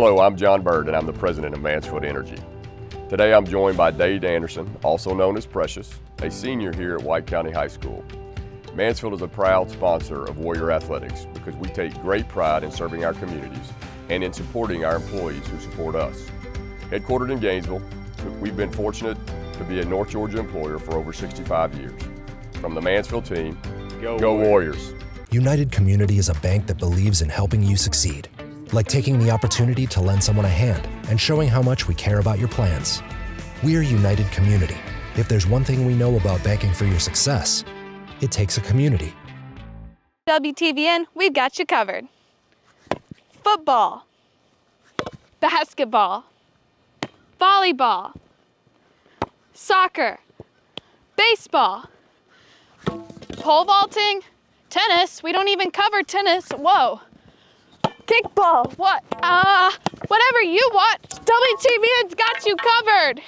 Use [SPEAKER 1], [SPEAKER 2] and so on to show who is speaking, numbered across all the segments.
[SPEAKER 1] Hello, I'm John Bird, and I'm the president of Mansfield Energy. Today I'm joined by Dade Anderson, also known as Precious, a senior here at White County High School. Mansfield is a proud sponsor of Warrior Athletics because we take great pride in serving our communities and in supporting our employees who support us. Headquartered in Gainesville, we've been fortunate to be a North Georgia employer for over 65 years. From the Mansfield team, go Warriors.
[SPEAKER 2] United Community is a bank that believes in helping you succeed, like taking the opportunity to lend someone a hand and showing how much we care about your plans. We're United Community. If there's one thing we know about banking for your success, it takes a community.
[SPEAKER 3] WTVN, we've got you covered. Football, basketball, volleyball, soccer, baseball, pole vaulting, tennis. We don't even cover tennis. Whoa. Kickball. What? Whatever you want, WTVN's got you covered.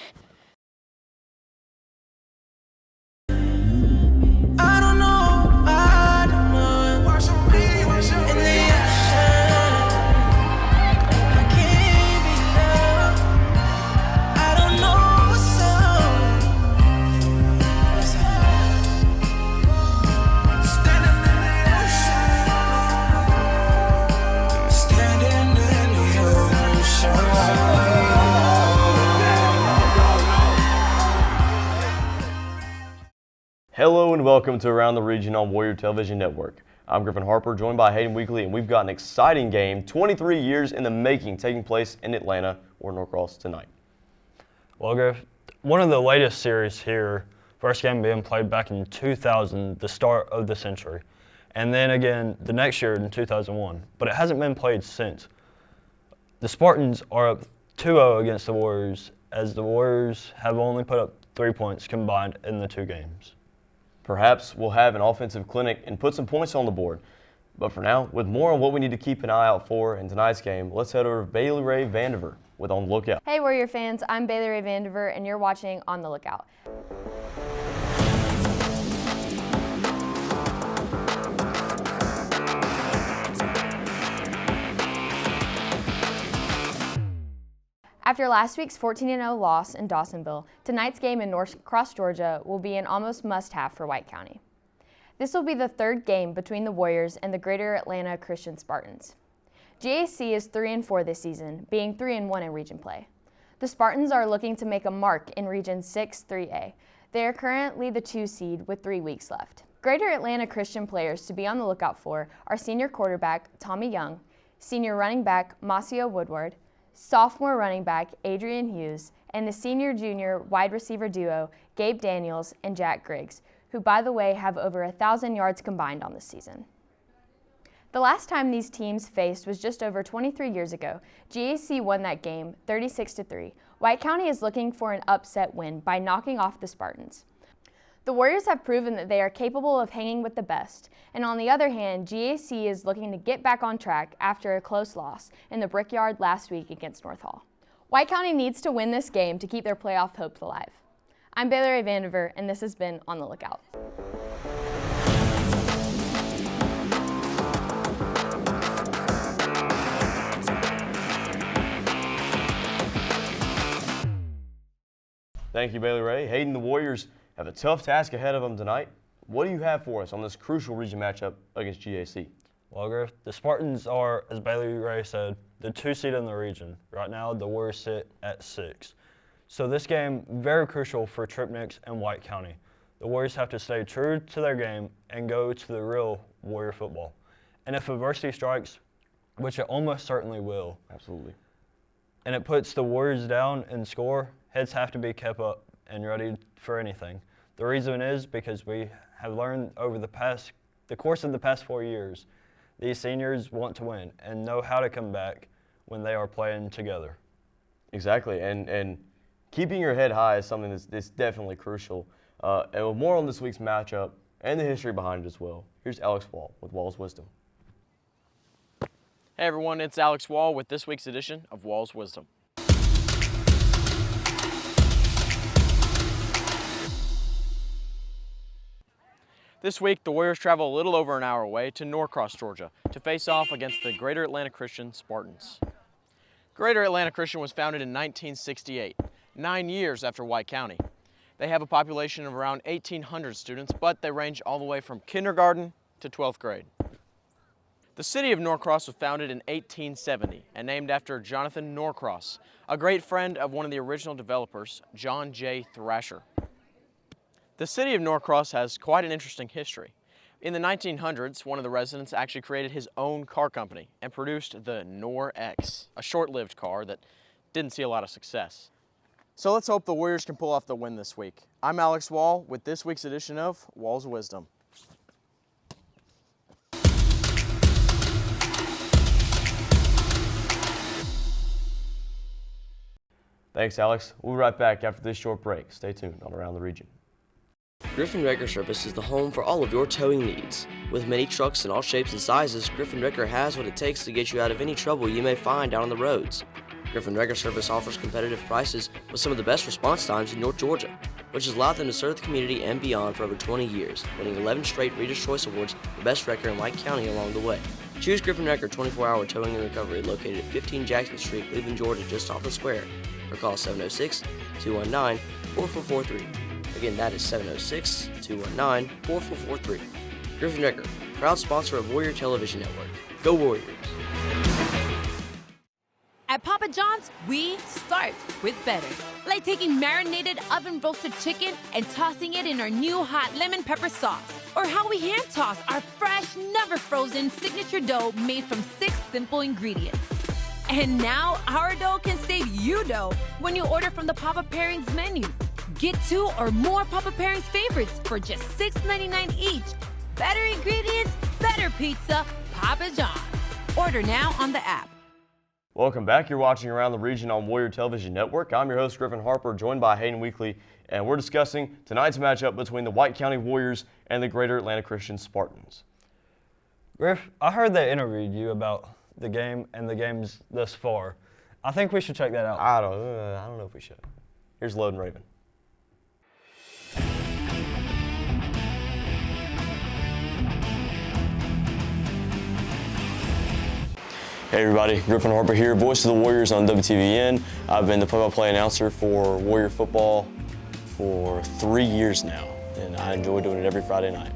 [SPEAKER 4] Hello and welcome to Around the Region on Warrior Television Network. I'm Griffin Harper, joined by Hayden Weakley, and we've got an exciting game, 23 years in the making, taking place in Atlanta or Norcross tonight.
[SPEAKER 5] Well, Griff, one of the latest series here, first game being played back in 2000, the start of the century, and then again the next year in 2001, but it hasn't been played since. The Spartans are up 2-0 against the Warriors, as the Warriors have only put up 3 points combined in the two games.
[SPEAKER 4] Perhaps we'll have an offensive clinic and put some points on the board. But for now, with more on what we need to keep an eye out for in tonight's game, let's head over to Baylie Rae Vandiver with On the Lookout.
[SPEAKER 6] Hey Warrior fans, I'm Baylie Rae Vandiver and you're watching On the Lookout. After last week's 14-0 loss in Dawsonville, tonight's game in Norcross, Georgia will be an almost must-have for White County. This will be the third game between the Warriors and the Greater Atlanta Christian Spartans. GAC is 3-4 this season, being 3-1 in region play. The Spartans are looking to make a mark in Region 6 3A. They are currently the 2 seed with 3 weeks left. Greater Atlanta Christian players to be on the lookout for are senior quarterback Tommy Young, senior running back Masio Woodward, sophomore running back Adrian Hughes, and the senior-junior wide receiver duo Gabe Daniels and Jack Griggs, who by the way have over 1,000 yards combined on this season. The last time these teams faced was just over 23 years ago. GAC won that game 36-3. White County is looking for an upset win by knocking off the Spartans. The Warriors have proven that they are capable of hanging with the best, and on the other hand, GAC is looking to get back on track after a close loss in the Brickyard last week against North Hall. White County needs to win this game to keep their playoff hopes alive. I'm Baylie Rae Vandiver, and this has been On the Lookout.
[SPEAKER 4] Thank you, Baylie Rae. Hayden, the Warriors have a tough task ahead of them tonight. What do you have for us on this crucial region matchup against GAC?
[SPEAKER 5] Well, Griff, the Spartans are, as Baylie Rae said, the 2 seed in the region. Right now, the Warriors sit at 6. So this game, very crucial for Tripnicks and White County. The Warriors have to stay true to their game and go to the real Warrior football. And if adversity strikes, which it almost certainly will.
[SPEAKER 4] Absolutely.
[SPEAKER 5] And it puts the Warriors down in score, heads have to be kept up and ready for anything. The reason is because we have learned over the course of the past 4 years, these seniors want to win and know how to come back when they are playing together.
[SPEAKER 4] Exactly, and keeping your head high is something that's definitely crucial. And with more on this week's matchup and the history behind it as well, here's Alex Wall with Wall's Wisdom.
[SPEAKER 7] Hey everyone, it's Alex Wall with this week's edition of Wall's Wisdom. This week, the Warriors travel a little over an hour away to Norcross, Georgia, to face off against the Greater Atlanta Christian Spartans. Greater Atlanta Christian was founded in 1968, 9 years after White County. They have a population of around 1,800 students, but they range all the way from kindergarten to 12th grade. The city of Norcross was founded in 1870 and named after Jonathan Norcross, a great friend of one of the original developers, John J. Thrasher. The city of Norcross has quite an interesting history. In the 1900s, one of the residents actually created his own car company and produced the Nor-X, a short-lived car that didn't see a lot of success. So let's hope the Warriors can pull off the win this week. I'm Alex Wall with this week's edition of Wall's Wisdom.
[SPEAKER 4] Thanks, Alex. We'll be right back after this short break. Stay tuned on Around the Region.
[SPEAKER 8] Griffin Wrecker Service is the home for all of your towing needs. With many trucks in all shapes and sizes, Griffin Wrecker has what it takes to get you out of any trouble you may find out on the roads. Griffin Wrecker Service offers competitive prices with some of the best response times in North Georgia, which has allowed them to serve the community and beyond for over 20 years, winning 11 straight Reader's Choice Awards for Best Wrecker in White County along the way. Choose Griffin Wrecker 24-hour towing and recovery located at 15 Jackson Street, Cleveland, Georgia, just off the square, or call 706-219-4443. Again, that is 706-219-4443. Griffin Wrecker, proud sponsor of Warrior Television Network. Go Warriors!
[SPEAKER 9] At Papa John's, we start with better. Like taking marinated oven-roasted chicken and tossing it in our new hot lemon pepper sauce. Or how we hand-toss our fresh, never-frozen signature dough made from 6 simple ingredients. And now, our dough can save you dough when you order from the Papa Pairings menu. Get 2 or more Papa Pairings favorites for just $6.99 each. Better ingredients, better pizza, Papa John's. Order now on the app.
[SPEAKER 4] Welcome back. You're watching Around the Region on Warrior Television Network. I'm your host, Griffin Harper, joined by Hayden Weakley, and we're discussing tonight's matchup between the White County Warriors and the Greater Atlanta Christian Spartans.
[SPEAKER 5] Griff, I heard they interviewed you about the game and the games thus far. I think we should check that out.
[SPEAKER 4] I don't know if we should. Here's Logan Raven. Hey everybody, Griffin Harper here, voice of the Warriors on WTVN. I've been the play-by-play announcer for Warrior football for 3 years now, and I enjoy doing it every Friday night.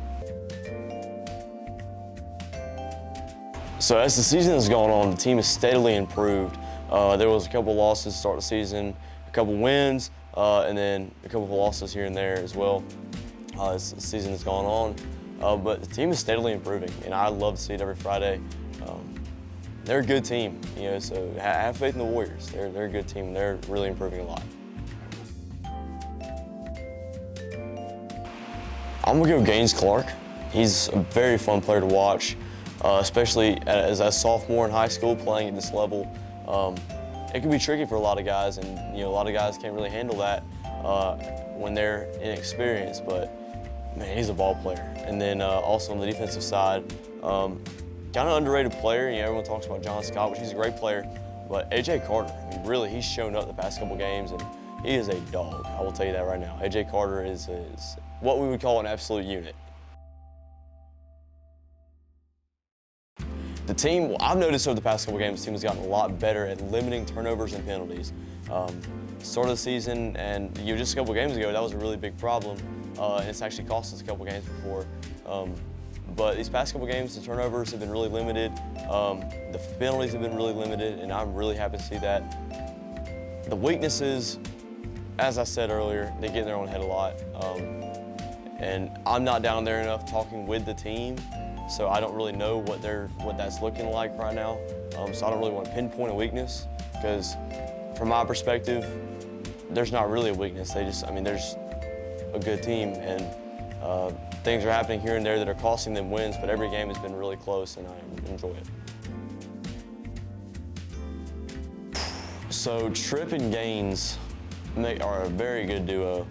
[SPEAKER 4] So as the season has gone on, the team has steadily improved. There was a couple losses to start the season, a couple wins, and then a couple of losses here and there as well as the season has gone on. But the team is steadily improving, and I love to see it every Friday. They're a good team, so have faith in the Warriors. They're a good team. They're really improving a lot. I'm gonna go Gaines Clark. He's a very fun player to watch, especially as a sophomore in high school playing at this level. It can be tricky for a lot of guys, and a lot of guys can't really handle that when they're inexperienced. But man, he's a ball player. And then also on the defensive side. Kind of underrated player. Everyone talks about John Scott, which he's a great player. But A.J. Carter, really, he's shown up the past couple games, and he is a dog. I will tell you that right now. A.J. Carter is what we would call an absolute unit. The team, I've noticed over the past couple games, the team has gotten a lot better at limiting turnovers and penalties. Start of the season, and just a couple games ago, that was a really big problem, and it's actually cost us a couple games before. But these past couple games, the turnovers have been really limited. The penalties have been really limited, and I'm really happy to see that. The weaknesses, as I said earlier, they get in their own head a lot. And I'm not down there enough talking with the team, so I don't really know what that's looking like right now. So I don't really want to pinpoint a weakness, because from my perspective, there's not really a weakness. There's a good team, and things are happening here and there that are costing them wins, but every game has been really close, and I enjoy it. So Tripp and Gaines are a very good duo,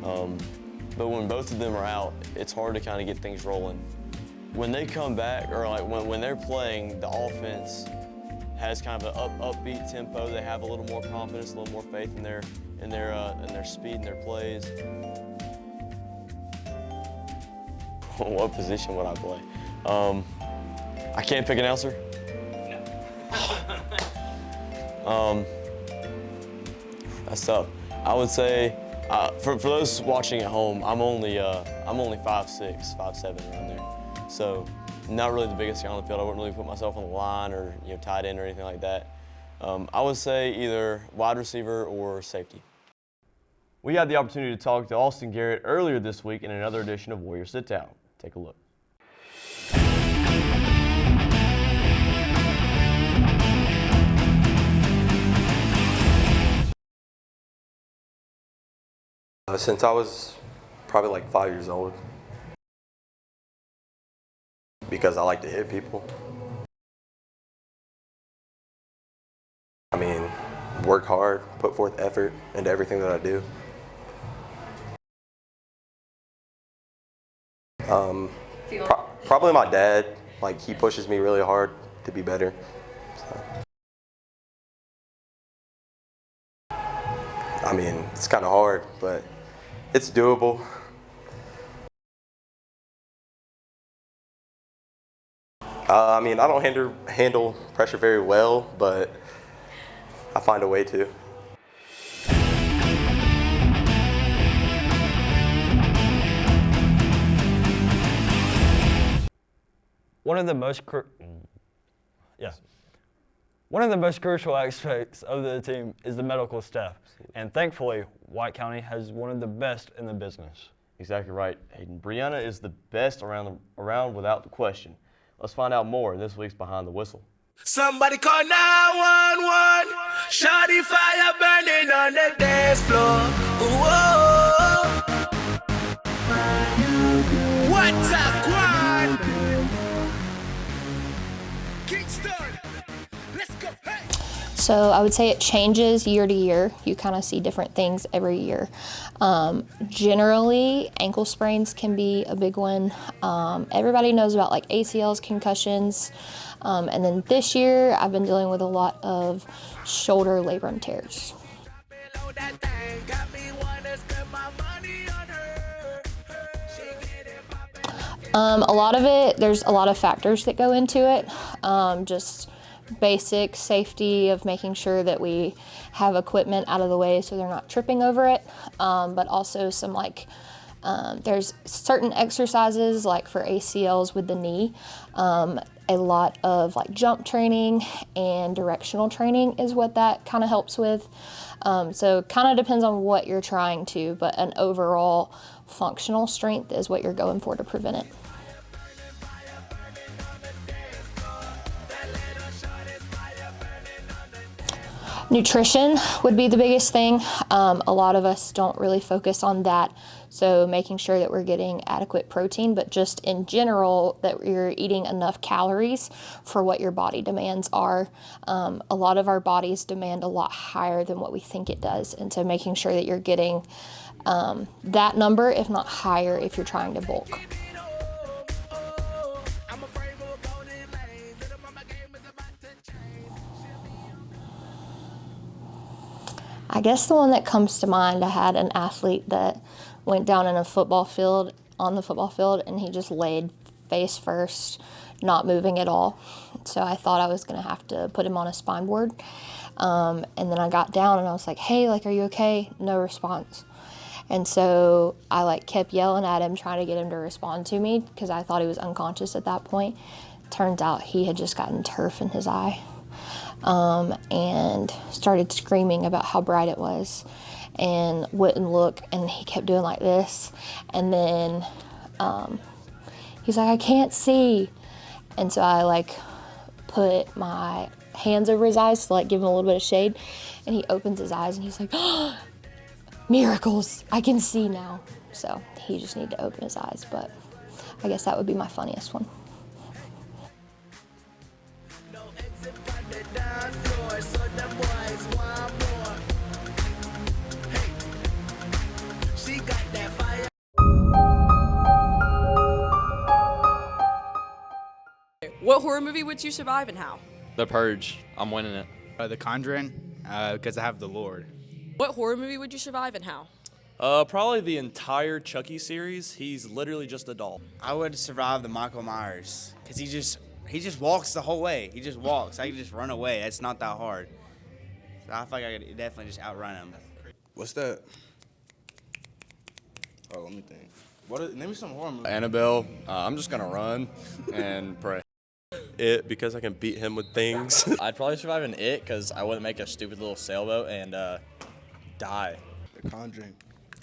[SPEAKER 4] but when both of them are out, it's hard to kind of get things rolling. When they come back, or when they're playing, the offense has kind of an upbeat tempo. They have a little more confidence, a little more faith in their speed and their plays. What position would I play? I can't pick an announcer? That's tough. I would say, for those watching at home, I'm only 5'6", 5'7", around there. So not really the biggest guy on the field. I wouldn't really put myself on the line or tight end or anything like that. I would say either wide receiver or safety.
[SPEAKER 10] We had the opportunity to talk to Austin Garrett earlier this week in another edition of Warrior Sit Down. Take a look.
[SPEAKER 11] Since I was probably like 5 years old, because I like to hit people. I mean, work hard, put forth effort into everything that I do. Probably my dad. Like, he pushes me really hard to be better. So. I mean, it's kind of hard, but it's doable. I mean, I don't handle pressure very well, but I find a way to.
[SPEAKER 5] One of the most crucial aspects of the team is the medical staff, and thankfully, White County has one of the best in the business.
[SPEAKER 10] Exactly right, Hayden. Brianna is the best around without the question. Let's find out more in this week's Behind the Whistle.
[SPEAKER 12] Somebody call 911. Shawty fire burning on the dance floor. Whoa. What's up, Quan? Kingston. Let's go. Hey.
[SPEAKER 6] So I would say it changes year to year. You kind of see different things every year. Generally, ankle sprains can be a big one. Everybody knows about like ACLs, concussions. And then this year, I've been dealing with a lot of shoulder labrum tears. A lot of it, there's a lot of factors that go into it. Just basic safety of making sure that we have equipment out of the way so they're not tripping over it, but also some there's certain exercises like for ACLs with the knee. A lot of like jump training and directional training is what that kind of helps with. So kind of depends on what you're trying to, but an overall functional strength is what you're going for to prevent it. Nutrition would be the biggest thing. A lot of us don't really focus on that. So making sure that we're getting adequate protein, but just in general that you're eating enough calories for what your body demands are. A lot of our bodies demand a lot higher than what we think it does. And so making sure that you're getting that number, if not higher, if you're trying to bulk. I guess the one that comes to mind, I had an athlete that went down in on the football field, and he just laid face first, not moving at all. So I thought I was gonna have to put him on a spine board. And then I got down and I was like, hey, like, are you okay? No response. And so I kept yelling at him, trying to get him to respond to me because I thought he was unconscious at that point. Turns out he had just gotten turf in his eye. And started screaming about how bright it was and wouldn't look, and he kept doing like this, and then he's like, I can't see. And so I put my hands over his eyes to give him a little bit of shade, and he opens his eyes and he's like, oh, miracles, I can see now. So he just needed to open his eyes, but I guess that would be my funniest one.
[SPEAKER 13] What horror movie would you survive and how?
[SPEAKER 14] The Purge. I'm winning it.
[SPEAKER 15] The Conjuring, because I have the Lord.
[SPEAKER 13] What horror movie would you survive and how?
[SPEAKER 14] Probably the entire Chucky series. He's literally just a doll.
[SPEAKER 15] I would survive the Michael Myers, because he just walks the whole way. He just walks. I can just run away. It's not that hard. So I feel like I could definitely just outrun them.
[SPEAKER 16] What's that? Oh, let me think. Name me some horror movies.
[SPEAKER 17] Annabelle. I'm just gonna run and pray.
[SPEAKER 11] It, because I can beat him with things.
[SPEAKER 18] I'd probably survive in It because I wouldn't make a stupid little sailboat and die.
[SPEAKER 16] The Conjuring.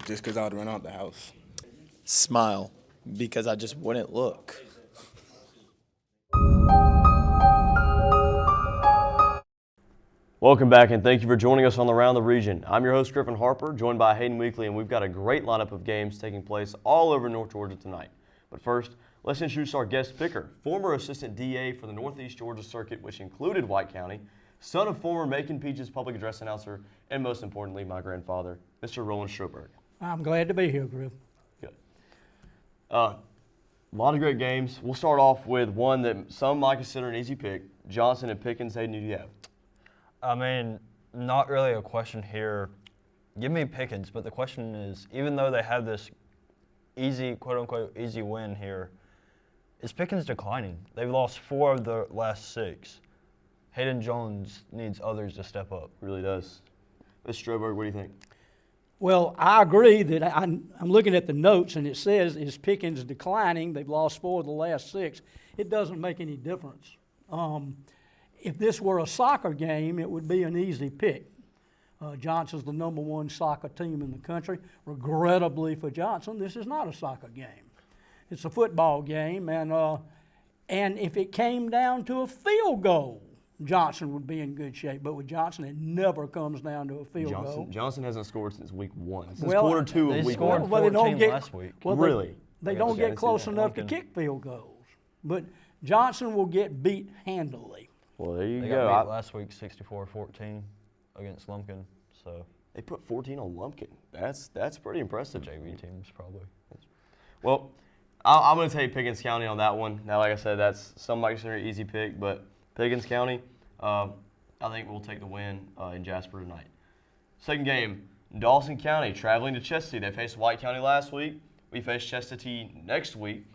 [SPEAKER 16] Just because I would run out the house.
[SPEAKER 18] Smile because I just wouldn't look.
[SPEAKER 10] Welcome back, and thank you for joining us on the Round the Region. I'm your host, Griffin Harper, joined by Hayden Weakley, and we've got a great lineup of games taking place all over North Georgia tonight. But first, let's introduce our guest picker, former assistant DA for the Northeast Georgia Circuit, which included White County, son of former Macon Peaches public address announcer, and most importantly, my grandfather, Mr. Roland Stroberg.
[SPEAKER 19] I'm glad to be here, Griff.
[SPEAKER 10] Good. A lot of great games. We'll start off with one that some might consider an easy pick, Johnson and Pickens. Hayden, who do you have?
[SPEAKER 5] I mean, not really a question here. Give me Pickens, but the question is, even though they have this easy, quote-unquote, easy win here, is Pickens declining? They've lost 4 of the last 6. Hayden Jones needs others to step up.
[SPEAKER 10] Really does. Mr. Stroberg, what do you think?
[SPEAKER 19] Well, I agree that I'm looking at the notes, and it says, is Pickens declining? They've lost 4 of the last 6. It doesn't make any difference. If this were a soccer game, it would be an easy pick. Johnson's the #1 soccer team in the country. Regrettably for Johnson, this is not a soccer game. It's a football game, and if it came down to a field goal, Johnson would be in good shape. But with Johnson, it never comes down to a field goal.
[SPEAKER 10] Johnson hasn't scored since week 1. Since
[SPEAKER 19] Well,
[SPEAKER 10] quarter 2 of week 1.
[SPEAKER 19] Well, they don't get
[SPEAKER 5] last week.
[SPEAKER 19] Well,
[SPEAKER 10] really?
[SPEAKER 19] They don't get close enough to kick field goals. But Johnson will get beat handily.
[SPEAKER 10] Well, there you
[SPEAKER 5] They
[SPEAKER 10] go.
[SPEAKER 5] got beat last week 64-14 against Lumpkin. So
[SPEAKER 10] they put 14 on Lumpkin. That's pretty impressive.
[SPEAKER 5] JV teams probably.
[SPEAKER 10] Well, I'm going to take Pickens County on that one. Now, like I said, that's some might consider an easy pick, but Pickens County, I think we'll take the win in Jasper tonight. Second game, Dawson County traveling to Chestatee. They faced White County last week. We face Chestatee next week.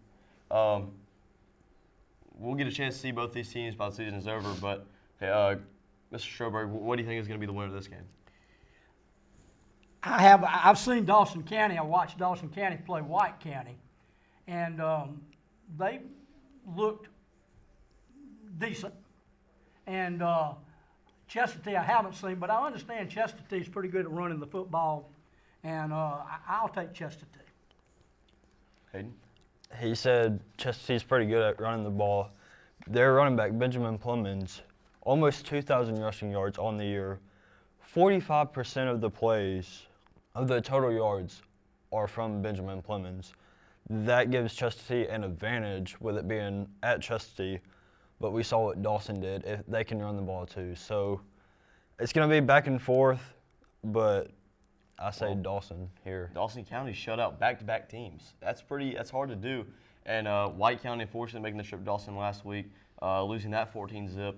[SPEAKER 10] We'll get a chance to see both these teams by the season is over, but Mr. Stroberg, what do you think is going to be the winner of this game?
[SPEAKER 19] I've seen Dawson County. I watched Dawson County play White County, and they looked decent. And Chestatee I haven't seen, but I understand Chestatee is pretty good at running the football, and I'll take Chestatee.
[SPEAKER 10] Hayden?
[SPEAKER 5] He said Chestatee's pretty good at running the ball. Their running back, Benjamin Plemmons, almost 2,000 rushing yards on the year. 45% of the plays, of the total yards, are from Benjamin Plemmons. That gives Chestatee an advantage with it being at Chestatee, but we saw what Dawson did. If they can run the ball too. So it's going to be back and forth, but I say Dawson here.
[SPEAKER 10] Dawson County shut out back-to-back teams. That's hard to do. And White County, unfortunately, making the trip to Dawson last week, losing that 14-zip.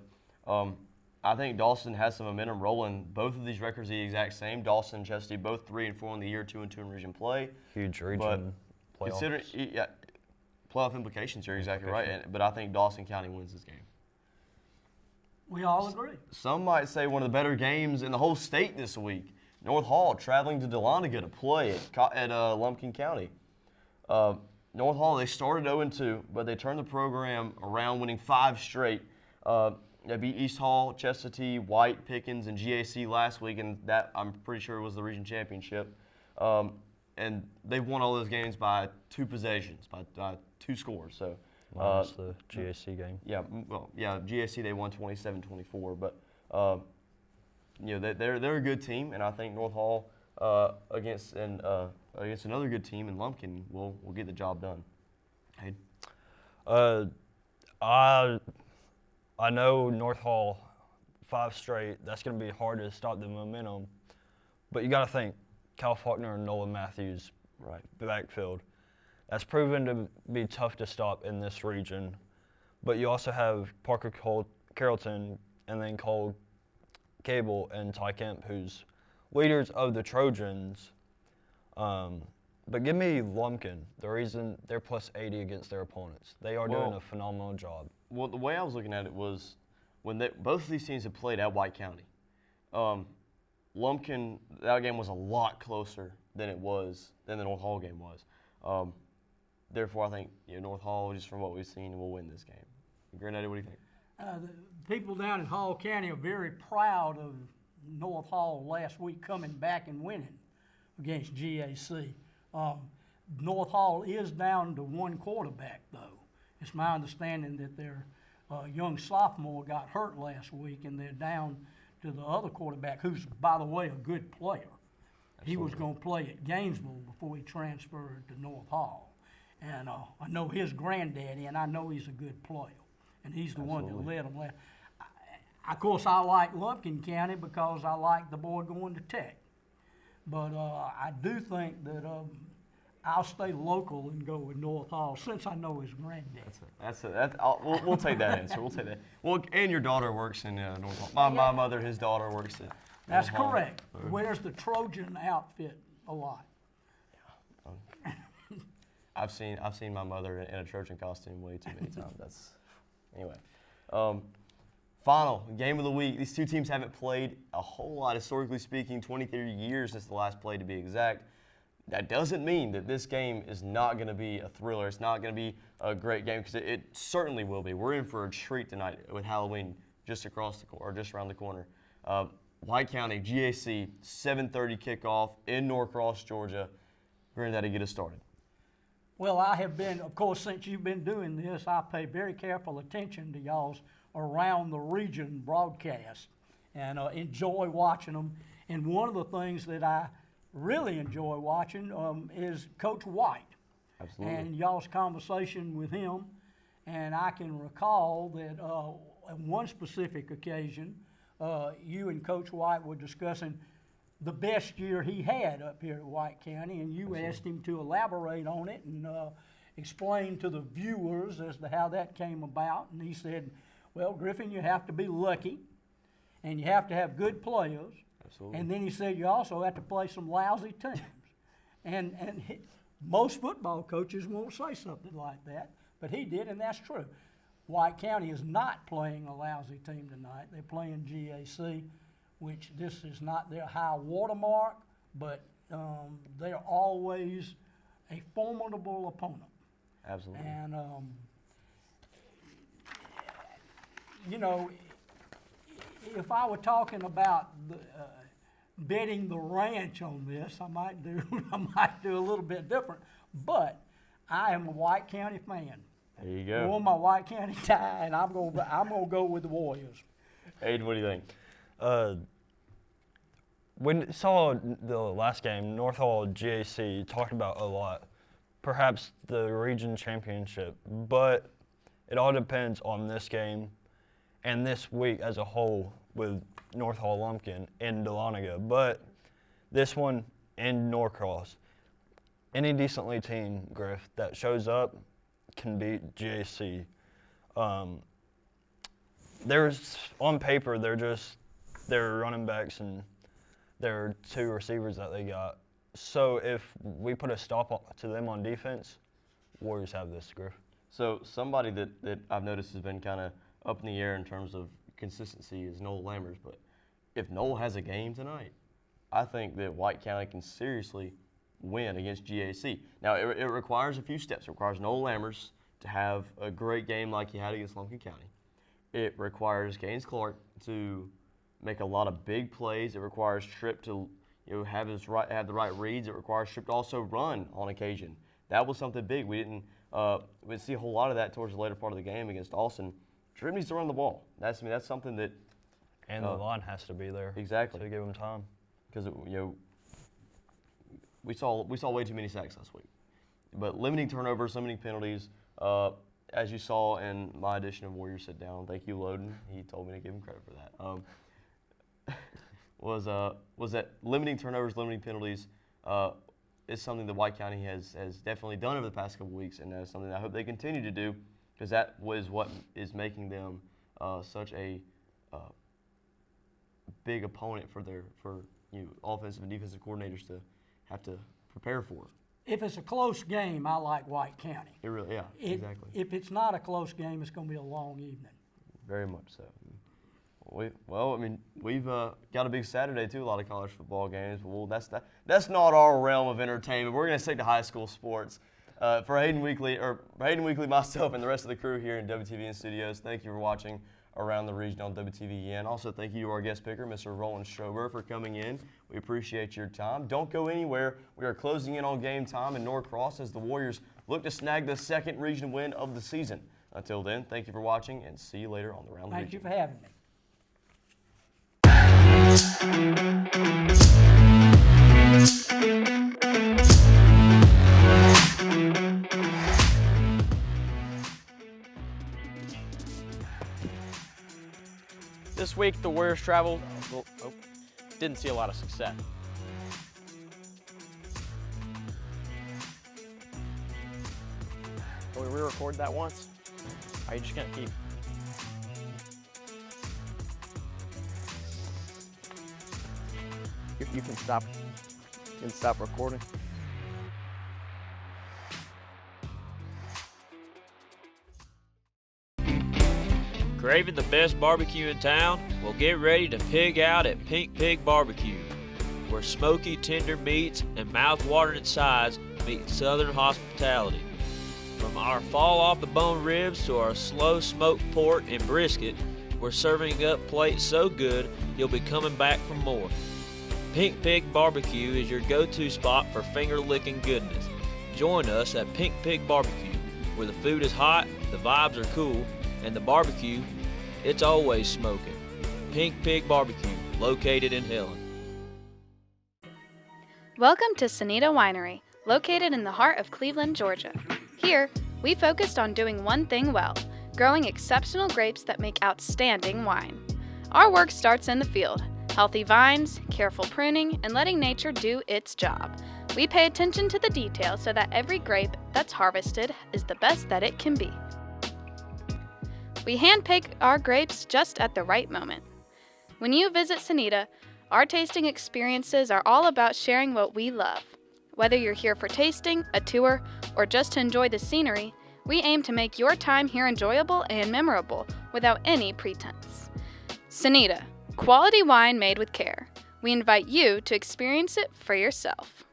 [SPEAKER 10] I think Dawson has some momentum rolling. Both of these records are the exact same. Dawson and Chestatee both 3-4 in the year, 2-2 in region play.
[SPEAKER 5] Huge region playoffs.
[SPEAKER 10] Considering playoff implications, you're exactly right. But I think Dawson County wins this game.
[SPEAKER 19] We all agree.
[SPEAKER 10] Some might say one of the better games in the whole state this week. North Hall traveling to Dahlonega to play at Lumpkin County. North Hall, they started 0-2, but they turned the program around, winning 5 straight. They beat East Hall, Chestatee, White, Pickens, and GAC last week, and that I'm pretty sure was the region championship. And they've won all those games by 2 possessions, by 2 scores. So
[SPEAKER 5] minus the GAC game.
[SPEAKER 10] Yeah, well, yeah, GAC they won 27-24, but they're a good team, and I think North Hall against another good team in Lumpkin will get the job done. Hayden?
[SPEAKER 5] I know North Hall 5 straight. That's going to be hard to stop the momentum, but you got to think Cal Faulkner and Nolan Matthews, right, backfield. That's proven to be tough to stop in this region, but you also have Parker Carrollton and then Cole Cable and Ty Kemp, who's leaders of the Trojans. But give me Lumpkin. The reason they're plus 80 against their opponents. They are doing a phenomenal job.
[SPEAKER 10] Well, the way I was looking at it was when both of these teams have played at White County. Lumpkin, that game was a lot closer than the North Hall game was. Therefore, I think North Hall, just from what we've seen, will win this game. Granddaddy, what do you think?
[SPEAKER 19] The people down in Hall County are very proud of North Hall last week coming back and winning against GAC. North Hall is down to one quarterback, though. It's my understanding that their young sophomore got hurt last week, and they're down to the other quarterback, who's, by the way, a good player. Absolutely. He was going to play at Gainesville before he transferred to North Hall. And I know his granddaddy, and I know he's a good player. And he's the one that led them last. Of course, I like Lumpkin County because I like the boy going to Tech. But I do think that I'll stay local and go with North Hall since I know his granddad.
[SPEAKER 10] We'll take that answer. We'll take that. Well, and your daughter works in North Hall. My mother, his daughter, works at
[SPEAKER 19] That's
[SPEAKER 10] North Hall.
[SPEAKER 19] correct. Wears the Trojan outfit a lot.
[SPEAKER 10] I've seen my mother in a Trojan costume way too many times. Anyway. Final game of the week. These two teams haven't played a whole lot, historically speaking, 23 years since the last play to be exact. That doesn't mean that this game is not going to be a thriller. It's not going to be a great game, because it certainly will be. We're in for a treat tonight with Halloween just around the corner. White County, GAC, 7:30 kickoff in Norcross, Georgia. Granddaddy, get us started.
[SPEAKER 19] Well, I have been, of course, since you've been doing this, I pay very careful attention to y'all's around the region broadcast and enjoy watching them. And one of the things that I really enjoy watching is Coach White.
[SPEAKER 10] Absolutely.
[SPEAKER 19] And y'all's conversation with him. And I can recall that on one specific occasion, you and Coach White were discussing the best year he had up here at White County, and you asked him to elaborate on it and explain to the viewers as to how that came about. And he said, well, Griffin, you have to be lucky, and you have to have good players.
[SPEAKER 10] Absolutely.
[SPEAKER 19] And then he said you also have to play some lousy teams. And most football coaches won't say something like that, but he did, and that's true. White County is not playing a lousy team tonight. They're playing GAC, which this is not their high watermark, but they're always a formidable opponent.
[SPEAKER 10] Absolutely.
[SPEAKER 19] And, you know, if I were talking about betting the ranch on this, I might do a little bit different. But I am a White County fan.
[SPEAKER 10] There you go.
[SPEAKER 19] I wore my White County tie, and I'm gonna go with the Warriors.
[SPEAKER 10] Hayden, what do you think?
[SPEAKER 5] When saw the last game, North Hall GAC talked about a lot, perhaps the region championship, but it all depends on this game and this week as a whole with North Hall Lumpkin in Dahlonega. But this one in Norcross, any decently team, Griff, that shows up can beat GAC. There's on paper they're running backs and their two receivers that they got. So if we put a stop to them on defense, Warriors have this, Griff.
[SPEAKER 10] So somebody that I've noticed has been kind of up in the air in terms of consistency is Noel Lammers. But if Noel has a game tonight, I think that White County can seriously win against GAC. Now, it requires a few steps. It requires Noel Lammers to have a great game like he had against Lumpkin County. It requires Gaines Clark to make a lot of big plays. It requires Tripp to have the right reads. It requires Tripp to also run on occasion. That was something big. We didn't see a whole lot of that towards the later part of the game against Austin. Tripp needs to run the ball. That's something that.
[SPEAKER 5] And the line has to be there.
[SPEAKER 10] Exactly.
[SPEAKER 5] To give him time.
[SPEAKER 10] Because we saw way too many sacks last week. But limiting turnovers, limiting penalties, as you saw in my edition of Warriors Sitdown. Thank you, Loden. He told me to give him credit for that. Was that limiting turnovers, limiting penalties is something that White County has definitely done over the past couple weeks, and that's something I hope they continue to do, because that was what is making them such a big opponent for offensive and defensive coordinators to have to prepare for.
[SPEAKER 19] If it's a close game, I like White County.
[SPEAKER 10] It really, yeah, exactly.
[SPEAKER 19] If it's not a close game, it's going to be a long evening.
[SPEAKER 10] Very much so. We've got a big Saturday too, a lot of college football games. Well, that's not our realm of entertainment. We're going to stick to high school sports. For Hayden Weakley, myself, and the rest of the crew here in WTVN Studios, thank you for watching Around the Region on WTVN. Also, thank you to our guest picker, Mr. Roland Stroberg, for coming in. We appreciate your time. Don't go anywhere. We are closing in on game time in Norcross as the Warriors look to snag the second region win of the season. Until then, thank you for watching, and see you later on the Around the Region.
[SPEAKER 19] Thank you for having me.
[SPEAKER 7] This week, the Warriors traveled, didn't see a lot of success. Can we re-record that once? Or are you just gonna keep? You can stop. You can stop recording.
[SPEAKER 20] Craving the best barbecue in town? Well, get ready to pig out at Pink Pig Barbecue, where smoky, tender meats and mouth-watering sides meet Southern hospitality. From our fall-off-the-bone ribs to our slow-smoked pork and brisket, we're serving up plates so good you'll be coming back for more. Pink Pig Barbecue is your go-to spot for finger-licking goodness. Join us at Pink Pig Barbecue, where the food is hot, the vibes are cool, and the barbecue, it's always smoking. Pink Pig Barbecue, located in Helen.
[SPEAKER 3] Welcome to Sonita Winery, located in the heart of Cleveland, Georgia. Here, we focused on doing one thing well, growing exceptional grapes that make outstanding wine. Our work starts in the field. Healthy vines, careful pruning, and letting nature do its job. We pay attention to the details so that every grape that's harvested is the best that it can be. We handpick our grapes just at the right moment. When you visit Sonita, our tasting experiences are all about sharing what we love. Whether you're here for tasting, a tour, or just to enjoy the scenery, we aim to make your time here enjoyable and memorable without any pretense. Sonita, quality wine made with care. We invite you to experience it for yourself.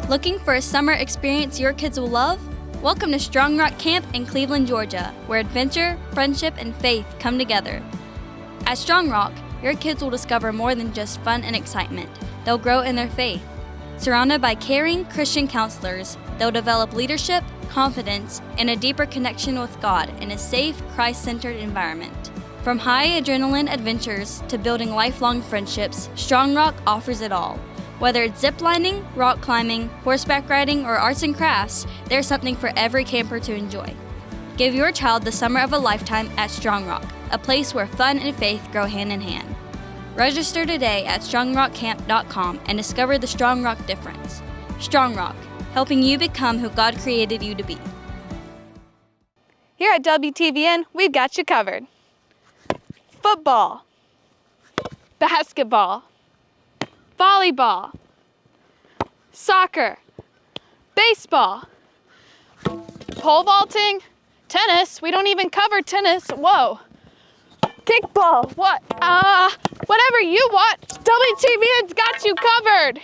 [SPEAKER 21] Looking for a summer experience your kids will love? Welcome to Strong Rock Camp in Cleveland, Georgia, where adventure, friendship, and faith come together. At Strong Rock, your kids will discover more than just fun and excitement. They'll grow in their faith. Surrounded by caring Christian counselors, they'll develop leadership, confidence, and a deeper connection with God in a safe, Christ-centered environment. From high adrenaline adventures to building lifelong friendships, Strong Rock offers it all. Whether it's ziplining, rock climbing, horseback riding, or arts and crafts, there's something for every camper to enjoy. Give your child the summer of a lifetime at Strong Rock, a place where fun and faith grow hand in hand. Register today at strongrockcamp.com and discover the Strong Rock difference. Strong Rock, helping you become who God created you to be.
[SPEAKER 3] Here at WTVN, we've got you covered. Football, basketball, volleyball, soccer, baseball, pole vaulting, tennis. We don't even cover tennis. Whoa. Kickball. What? Whatever you want, WTVN's got you covered.